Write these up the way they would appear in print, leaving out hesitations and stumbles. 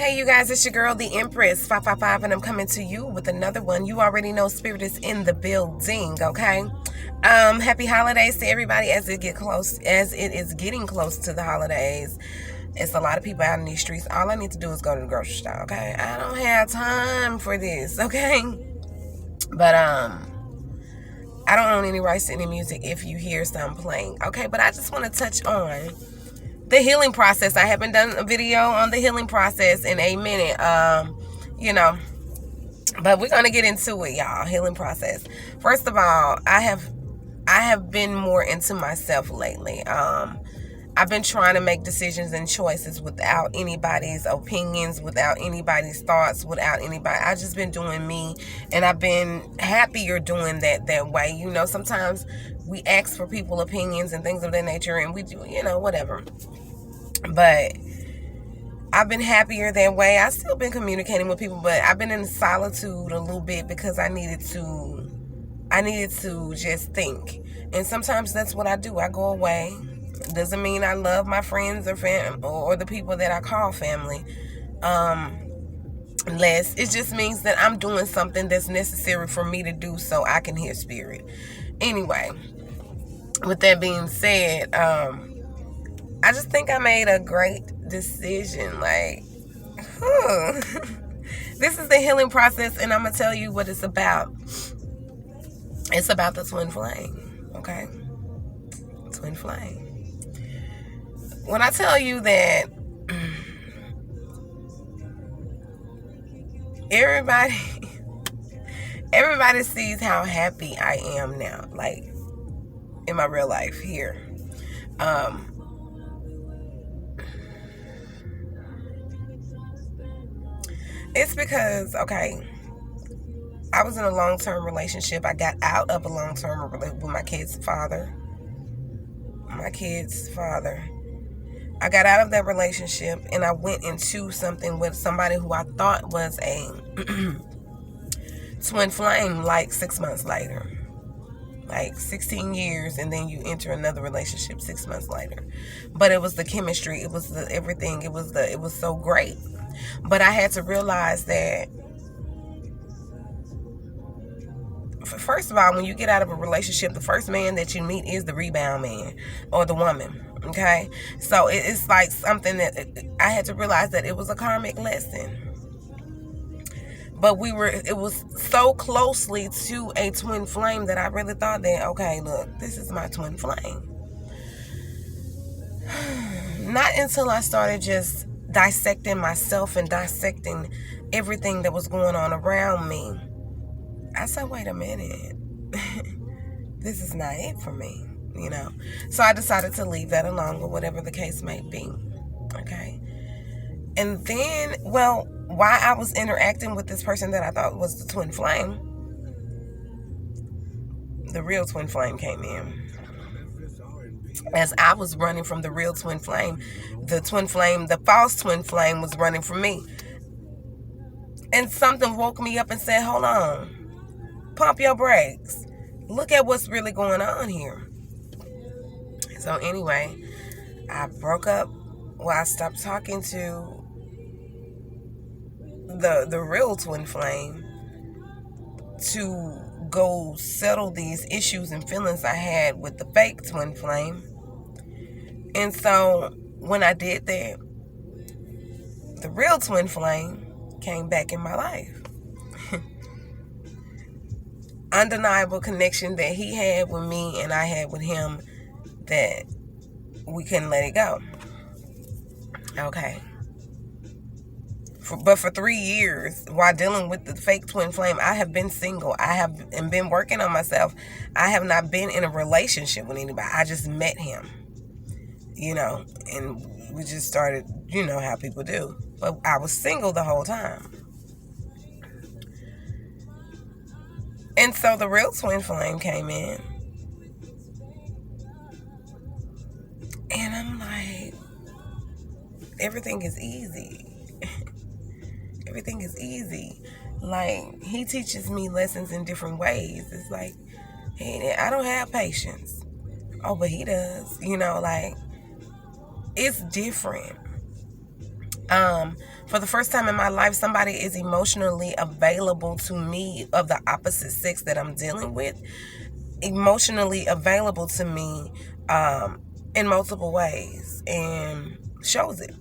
Hey you guys, it's your girl the Empress 555 and I'm coming to you with another one. You already know spirit is in the building, okay? Happy holidays to everybody as it is getting close to the holidays. It's a lot of people out in these streets. All I need to do is go to the grocery store, okay? I don't have time for this, okay? But I don't own any rights to any music if you hear some playing, okay? But I just want to touch on the healing process. I haven't done a video on the healing process in a minute, but we're gonna get into it, y'all. Healing process. First of all, I have been more into myself lately. I've been trying to make decisions and choices without anybody's opinions, without anybody's thoughts, without anybody. I've just been doing me, and I've been happier doing that way. You know, sometimes we ask for people's opinions and things of that nature, and we do, whatever. But I've been happier that way. I've still been communicating with people, but I've been in solitude a little bit because I needed to just think. And sometimes that's what I do. I go away. It doesn't mean I love my friends or the people that I call family less. It just means that I'm doing something that's necessary for me to do so I can hear spirit. Anyway, with that being said, I just think I made a great decision. This is the healing process, and I'm going to tell you what it's about. It's about the twin flame, okay? Twin flame. When I tell you that everybody sees how happy I am now, like in my real life here. It's because, okay, I was in a long-term relationship. I got out of a long-term relationship with my kid's father. I got out of that relationship and I went into something with somebody who I thought was a twin flame, like 6 months later. Like 16 years, and then you enter another relationship 6 months later. But it was the chemistry, it was the everything, it was so great. But I had to realize that, first of all, when you get out of a relationship, the first man that you meet is the rebound man or the woman, okay? So it's like something that I had to realize that it was a karmic lesson. But it was so closely to a twin flame that I really thought that, okay, look, this is my twin flame. Not until I started just dissecting myself and dissecting everything that was going on around me, I said, wait a minute, this is not it for me, So I decided to leave that alone, or whatever the case may be, okay? And then, while I was interacting with this person that I thought was the twin flame, the real twin flame came in. As I was running from the real twin flame, the false twin flame was running from me. And something woke me up and said, hold on, pump your brakes. Look at what's really going on here. So anyway, I broke up. I stopped talking to the real twin flame to go settle these issues and feelings I had with the fake twin flame. And so when I did that, the real twin flame came back in my life. Undeniable connection that he had with me and I had with him, that we couldn't let it go. Okay. But for 3 years, while dealing with the fake twin flame, I have been single. I have been working on myself. I have not been in a relationship with anybody. I just met him, and we just started, how people do. But I was single the whole time. And so the real twin flame came in. And I'm like, everything is easy. Everything is easy. Like, he teaches me lessons in different ways. It's like, hey, I don't have patience. Oh, but he does. It's different. For the first time in my life, somebody is emotionally available to me of the opposite sex that I'm dealing with. Emotionally available to me in multiple ways, and shows it.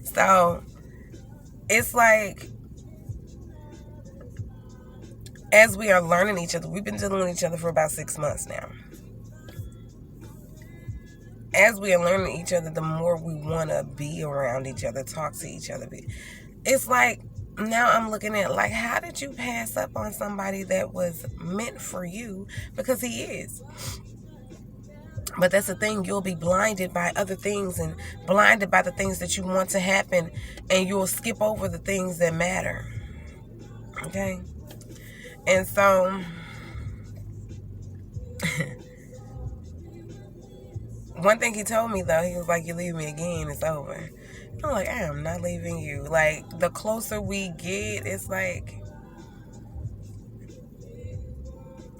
So it's like, as we are learning each other, we've been dealing with each other for about 6 months now. As we are learning each other, the more we want to be around each other, talk to each other. It's like, now I'm looking at, like, how did you pass up on somebody that was meant for you? Because he is. But that's the thing, you'll be blinded by other things and blinded by the things that you want to happen, and you'll skip over the things that matter. Okay? And so one thing he told me, though, he was like, you leave me again, it's over. I'm like, I am not leaving you. Like, the closer we get, it's like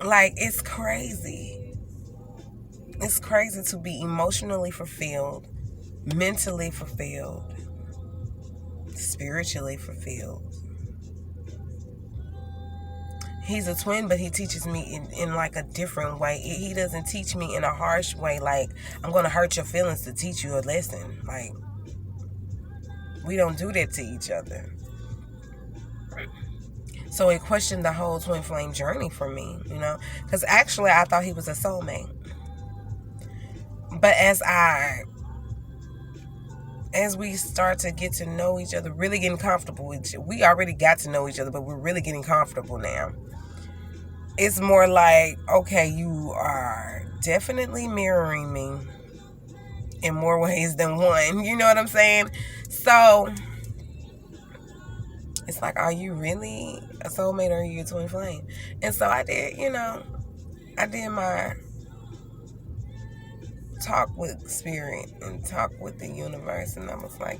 it's crazy. It's crazy to be emotionally fulfilled, mentally fulfilled, spiritually fulfilled. He's a twin, but he teaches me in like a different way. He doesn't teach me in a harsh way, like, I'm going to hurt your feelings to teach you a lesson. Like, we don't do that to each other. So it questioned the whole twin flame journey for me, you know, because actually I thought he was a soulmate. But as we start to get to know each other, really getting comfortable with each other, we already got to know each other, but we're really getting comfortable now. It's more like, okay, you are definitely mirroring me in more ways than one. You know what I'm saying? So it's like, are you really a soulmate or are you a twin flame? And so I did my talk with spirit and talk with the universe, and I was like,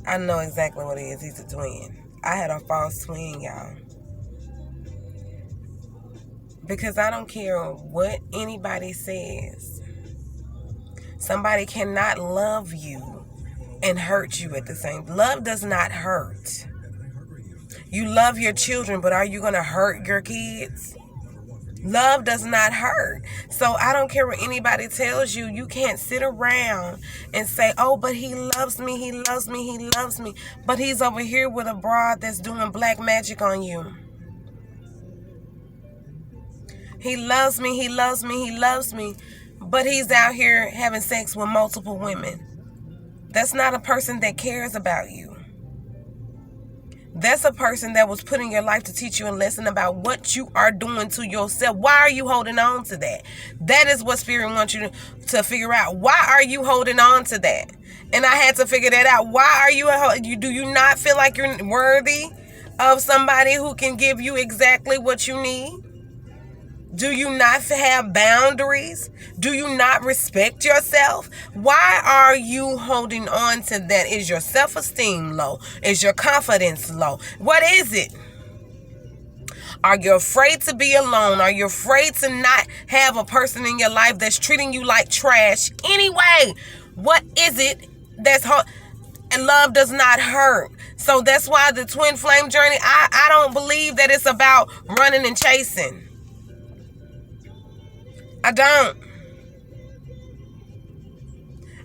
I know exactly what it is. He's a twin. I had a false twin, y'all. Because I don't care what anybody says. Somebody cannot love you and hurt you at the same time. Love does not hurt. You love your children, but are you going to hurt your kids? Love does not hurt. So I don't care what anybody tells you. You can't sit around and say, oh, but he loves me, he loves me, he loves me. But he's over here with a broad that's doing black magic on you. He loves me, he loves me, he loves me. But he's out here having sex with multiple women. That's not a person that cares about you. That's a person that was put in your life to teach you a lesson about what you are doing to yourself. Why are you holding on to that? That is what Spirit wants you to figure out. Why are you holding on to that? And I had to figure that out. Why are you, do you not feel like you're worthy of somebody who can give you exactly what you need? Do you not have boundaries? Do you not respect yourself? Why are you holding on to that? Is your self-esteem low? Is your confidence low? What is it? Are you afraid to be alone? Are you afraid to not have a person in your life that's treating you like trash? Anyway, what is it that's hard? And love does not hurt. So that's why the twin flame journey, I don't believe that it's about running and chasing. I don't.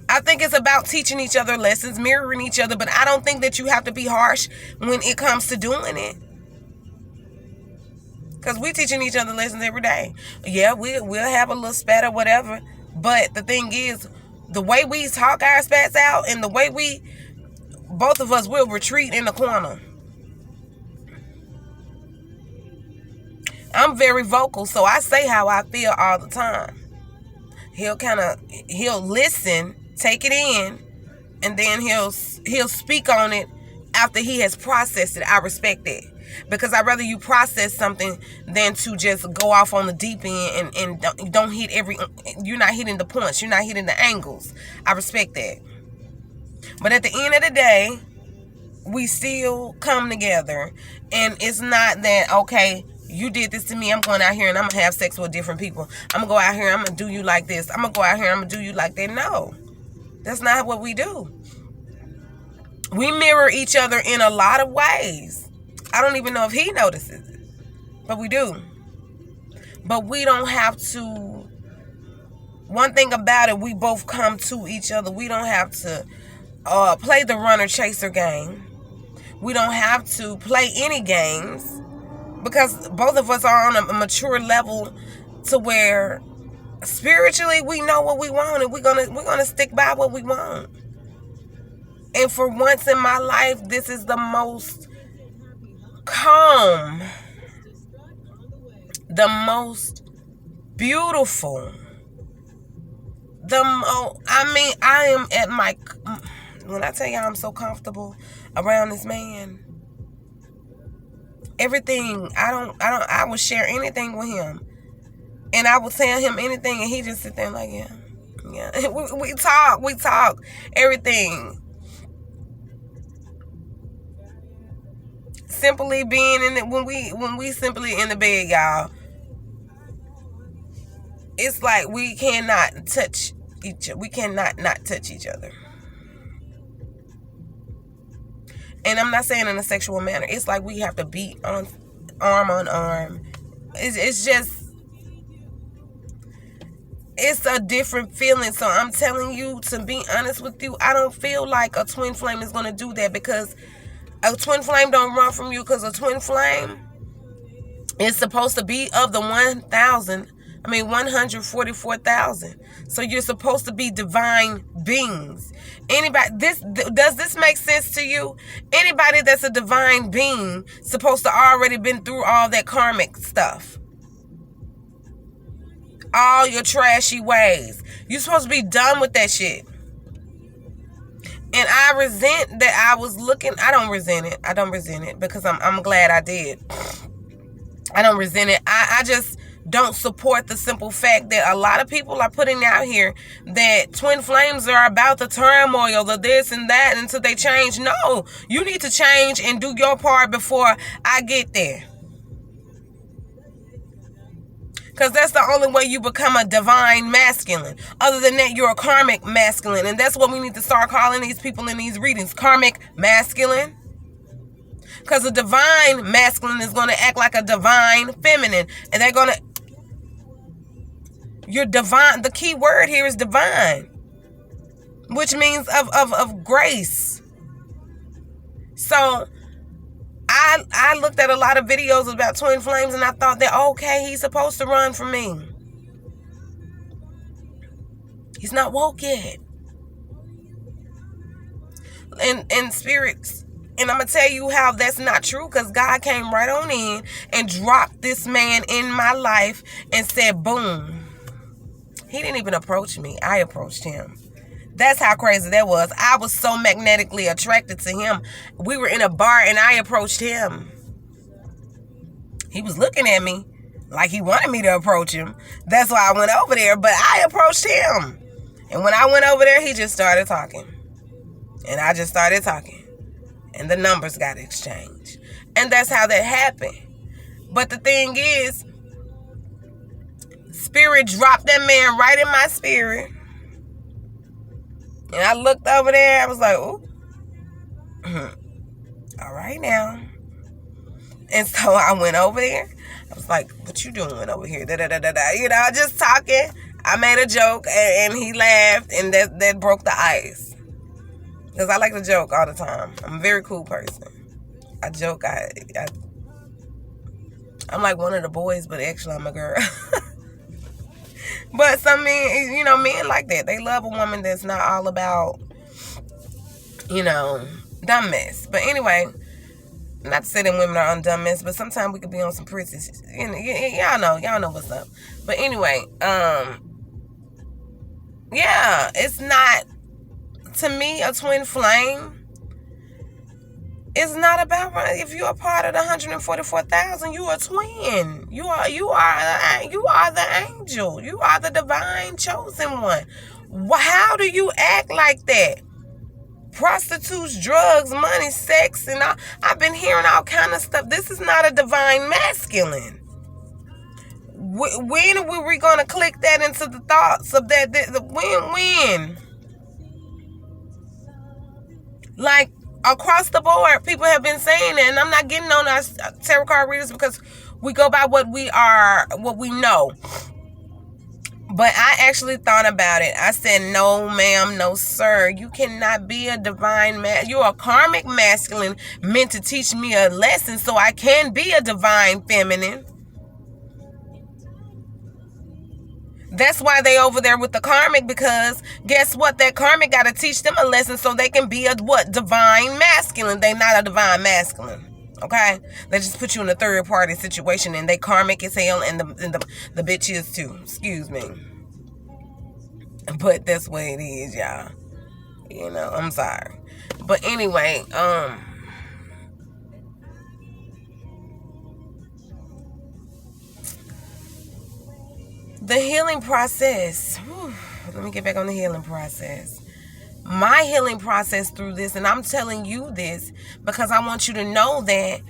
I think it's about teaching each other lessons, mirroring each other, but I don't think that you have to be harsh when it comes to doing it. Because we're teaching each other lessons every day. Yeah, we'll have a little spat or whatever, but the thing is, the way we talk our spats out and the way both of us will retreat in the corner. I'm very vocal, so I say how I feel all the time. He'll listen, take it in, and then he'll speak on it after he has processed it. I respect that. Because I'd rather you process something than to just go off on the deep end and don't hit you're not hitting the points, you're not hitting the angles. I respect that. But at the end of the day, we still come together, and it's not that, okay, you did this to me, I'm going out here and I'm going to have sex with different people. I'm going to go out here, I'm going to do you like this. I'm going to go out here, I'm going to do you like that. No. That's not what we do. We mirror each other in a lot of ways. I don't even know if he notices it, but we do. But we don't have to. One thing about it, we both come to each other. We don't have to play the runner-chaser game. We don't have to play any games, because both of us are on a mature level to where spiritually we know what we want, and we're gonna stick by what we want. And for once in my life, this is the most calm, the most beautiful, I am at my, when I tell you I'm so comfortable around this man, everything, I will share anything with him, and I will tell him anything, and he just sit there like, yeah. we talk, everything. Simply being in it, when we simply in the bed, y'all, it's like we cannot touch each other. We cannot not touch each other. And I'm not saying in a sexual manner. It's like we have to be on arm. It's just, it's a different feeling. So I'm telling you, to be honest with you, I don't feel like a twin flame is going to do that, because a twin flame don't run from you, because a twin flame is supposed to be of the 144,000. So you're supposed to be divine beings. Anybody, does this make sense to you? Anybody that's a divine being supposed to already been through all that karmic stuff. All your trashy ways. You're supposed to be done with that shit. And I resent that I was looking. I don't resent it because I'm glad I did. I don't resent it. I just don't support the simple fact that a lot of people are putting out here that twin flames are about the turmoil, the this and that, until they change. No, you need to change and do your part before I get there. Because that's the only way you become a divine masculine. Other than that, you're a karmic masculine. And that's what we need to start calling these people in these readings. Karmic masculine. Because a divine masculine is going to act like a divine feminine. And they're going to... You're divine. The key word here is divine. Which means of grace. So... I looked at a lot of videos about twin flames, and I thought that, okay, he's supposed to run from me. He's not woke yet. And spirits, and I'm going to tell you how that's not true, because God came right on in and dropped this man in my life and said, boom. He didn't even approach me. I approached him. That's how crazy that was. I was so magnetically attracted to him. We were in a bar and I approached him. He was looking at me like he wanted me to approach him. That's why I went over there. But I approached him. And when I went over there, he just started talking. And I just started talking. And the numbers got exchanged. And that's how that happened. But the thing is, spirit dropped that man right in my spirit. And I looked over there. I was like, ooh. All right now. And so I went over there. I was like, what you doing over here? You know, just talking. I made a joke and he laughed, and that broke the ice. Because I like to joke all the time. I'm a very cool person. I joke. I'm like one of the boys, but actually I'm a girl. But some men, you know, men like that. They love a woman that's not all about, you know, dumb mess. But anyway, not to say that women are on dumb mess, but sometimes we could be on some pretty, you know, y'all know what's up. But anyway, yeah, it's not, to me, a twin flame. It's not about, if you're a part of the 144,000, you are a twin. You are the angel. You are the divine chosen one. How do you act like that? Prostitutes, drugs, money, sex, and all. I've been hearing all kind of stuff. This is not a divine masculine. When were we going to click that into the thoughts of that? When? Like, across the board, people have been saying that, and I'm not getting on our tarot card readers because we go by what we know. But I actually thought about it. I said, no, ma'am, no, sir. You cannot be a divine man. You're a karmic masculine meant to teach me a lesson so I can be a divine feminine. That's why they over there with the karmic, because guess what? That karmic got to teach them a lesson so they can be a what? Divine masculine. They not a divine masculine. Okay? They just put you in a third party situation and they karmic as hell, and the bitch is too. Excuse me. But that's what it is, y'all. You know, I'm sorry. But anyway, the healing process. Whew, let me get back on the healing process. My healing process through this, and I'm telling you this because I want you to know that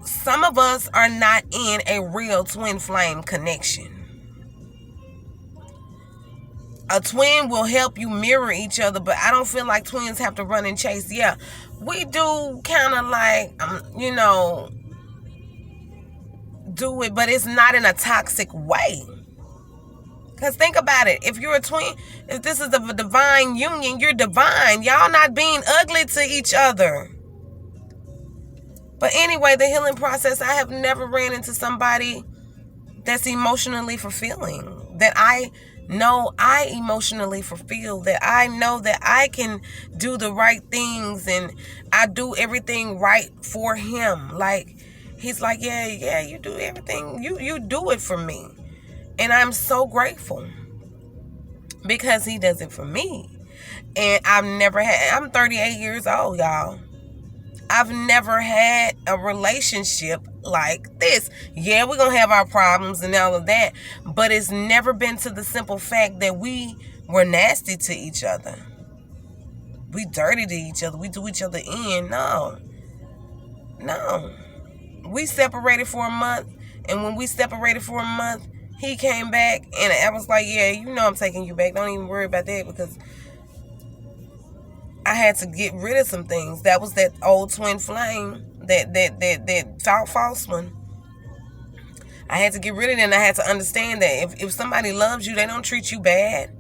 some of us are not in a real twin flame connection. A twin will help you mirror each other, but I don't feel like twins have to run and chase. Yeah, we do kind of like, do it, but it's not in a toxic way. Because think about it. If you're a twin, if this is a divine union, you're divine. Y'all not being ugly to each other. But anyway, the healing process, I have never ran into somebody that's emotionally fulfilling. That I know I emotionally fulfill. That I know that I can do the right things and I do everything right for him. Like, he's like, yeah, you do everything. You do it for me. And I'm so grateful because he does it for me. And I'm 38 years old, y'all. I've never had a relationship like this. Yeah, we're going to have our problems and all of that. But it's never been to the simple fact that we were nasty to each other. We dirty to each other. We do each other in. No. We separated for a month. And when we separated for a month, he came back and I was like, yeah, I'm taking you back. Don't even worry about that because I had to get rid of some things. That was that old twin flame, that false one. I had to get rid of it, and I had to understand that if somebody loves you, they don't treat you bad.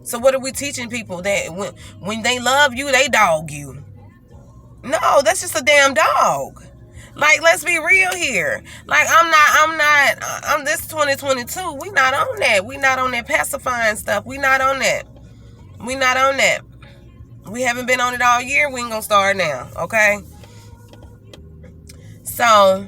So what are we teaching people? That when they love you, they dog you. No, that's just a damn dog. Like, let's be real here. Like, I'm this 2022. We not on that. We not on that pacifying stuff. We not on that. We haven't been on it all year. We ain't gonna start now, okay? So,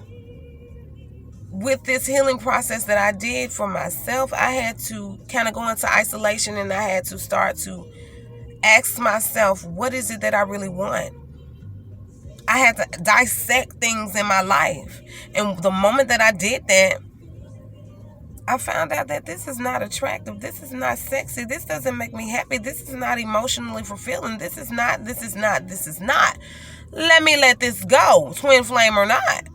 with this healing process that I did for myself, I had to kind of go into isolation and I had to start to ask myself, what is it that I really want? I had to dissect things in my life. And the moment that I did that, I found out that this is not attractive. This is not sexy. This doesn't make me happy. This is not emotionally fulfilling. This is not. Let me let this go, twin flame or not.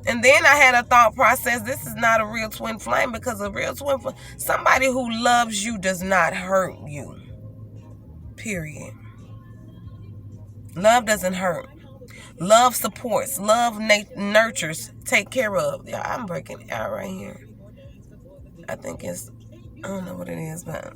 And then I had a thought process. This is not a real twin flame, because a real twin flame, somebody who loves you does not hurt you. Period. Love doesn't hurt. Love supports. Love nurtures. Take care of. Yeah, I'm breaking it out right here. I think I don't know what it is, but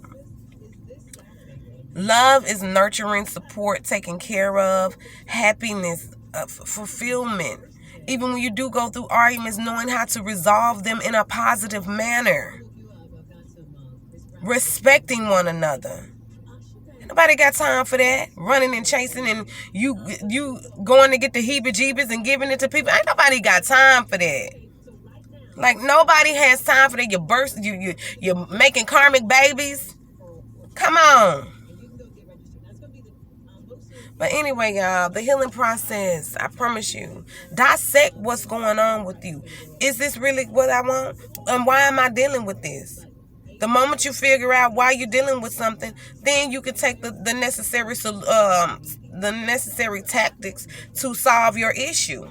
love is nurturing, support, taking care of, happiness, fulfillment. Even when you do go through arguments, knowing how to resolve them in a positive manner. Respecting one another. Nobody got time for that. Running and chasing and you going to get the heebie-jeebies and giving it to people. Ain't nobody got time for that. Like, nobody has time for that. You're making karmic babies. Come on. But anyway, y'all, the healing process, I promise you, dissect what's going on with you. Is this really what I want? And why am I dealing with this? The moment you figure out why you're dealing with something, then you can take the necessary tactics to solve your issue.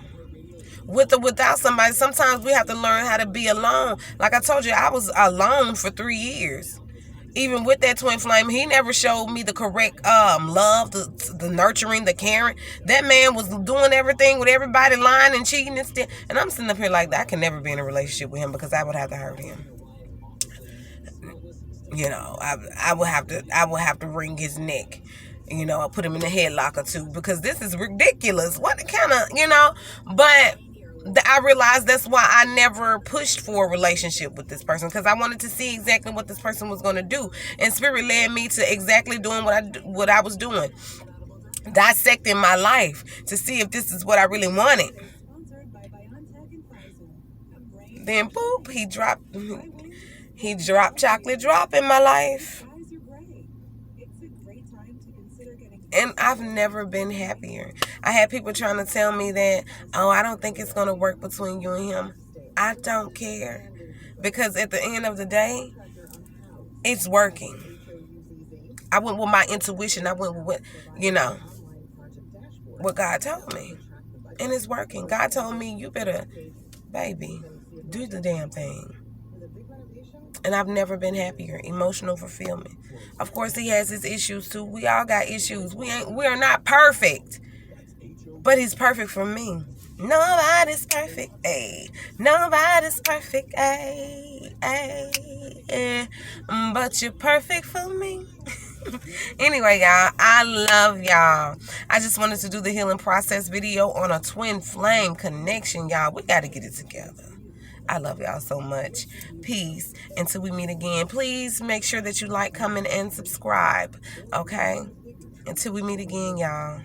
With or without somebody, sometimes we have to learn how to be alone. Like I told you, I was alone for 3 years. even with that twin flame, he never showed me the correct love, the nurturing, the caring. That man was doing everything with everybody, lying and cheating and stuff. And I'm sitting up here like, I can never be in a relationship with him because I would have to hurt him. You know, I would have to wring his neck. You know, I put him in a headlock or two because this is ridiculous. What kind of, you know? But I realized that's why I never pushed for a relationship with this person, because I wanted to see exactly what this person was going to do. And Spirit led me to exactly doing what I was doing, dissecting my life to see if this is what I really wanted. Then boop, he dropped chocolate drop in my life. And I've never been happier. I had people trying to tell me that, oh, I don't think it's going to work between you and him. I don't care. Because at the end of the day, it's working. I went with my intuition. I went with what, you know, what God told me. And it's working. God told me, you better, baby, do the damn thing. And I've never been happier. Emotional fulfillment. Of course, he has his issues too. We all got issues. We are not perfect, but he's perfect for me. Nobody's perfect, ay. Nobody's perfect, ay, ay. But you're perfect for me. Anyway, y'all, I love y'all. I just wanted to do the healing process video on a twin flame connection, y'all. We got to get it together. I love y'all so much. Peace. Until we meet again, please make sure that you like, comment, and subscribe. Okay? Until we meet again, y'all.